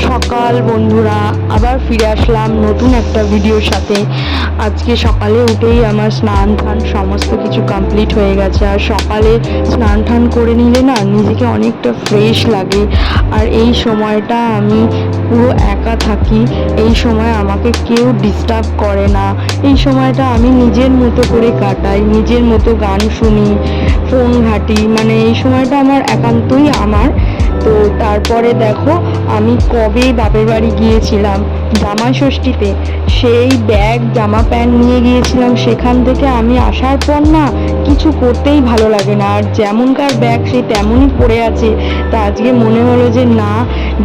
সকাল বন্ধুরা, আবার ফিরে আসলাম নতুন একটা ভিডিওর সাথে। আজকে সকালে উঠেই আমার স্নান টান সমস্ত কিছু কমপ্লিট হয়ে গেছে। আর সকালে স্নান টান করে নিলে না নিজেকে অনেকটা ফ্রেশ লাগে। আর এই সময়টা আমি পুরো একা থাকি, এই সময় আমাকে কেউ ডিস্টার্ব করে না। এই সময়টা আমি নিজের মতো করে কাটাই, নিজের মতো গান শুনি, ফোন ঘাঁটি, মানে এই সময়টা আমার একান্তই আমার। তো তারপরে দেখো আমি কবে বাপের বাড়ি গিয়েছিলাম জামাই ষষ্ঠীতে, সেই ব্যাগ জামা প্যান্ট নিয়ে গিয়েছিলাম। সেখান থেকে আমি আসার পর না কিছু করতেই ভালো লাগে না, আর যেমনকার ব্যাগ সেই তেমনই পড়ে আছে। তা আজকে মনে হলো যে না,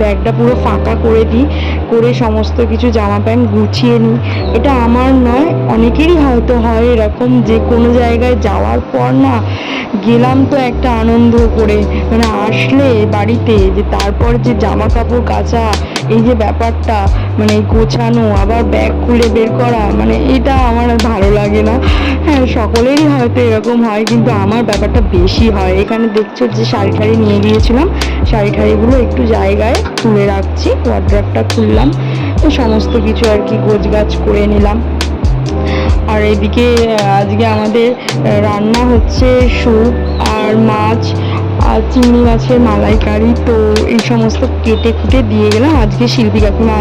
ব্যাগটা পুরো ফাঁকা করে দিই, করে সমস্ত কিছু জামা প্যান্ট গুছিয়ে নিই। এটা আমার নয়, অনেকেরই হয়তো হয় এরকম, যে কোনো জায়গায় যাওয়ার পর না গেলাম তো একটা আনন্দ করে, মানে আসলে বাড়িতে যে তারপর যে জামা কাপড় কাচা, এই যে ব্যাপারটা, মানে গোছানো, আবার ব্যাগ খুলে বের করা, মানে এটা আমার আর ভালো লাগে না। হ্যাঁ, সকলেরই হয়তো এরকম হয়, কিন্তু আমার ব্যাপারটা বেশি হয়। এখানে দেখছো যে শাড়ি ঠাড়ি নিয়ে গিয়েছিলাম, শাড়ি ঠাড়িগুলো একটু জায়গায় তুলে রাখছি, ওয়ার্ড্রপটা খুললাম, সমস্ত কিছু আর কি গোছগাছ করে নিলাম। আর এদিকে আজকে আমাদের রান্না হচ্ছে স্যুপ আর মাছ আর চিংড়ি মাছের মালাইকারি। তো এই সমস্ত কেটে কুটে দিয়ে গেলাম। আজকে শিল্পী কাকিমা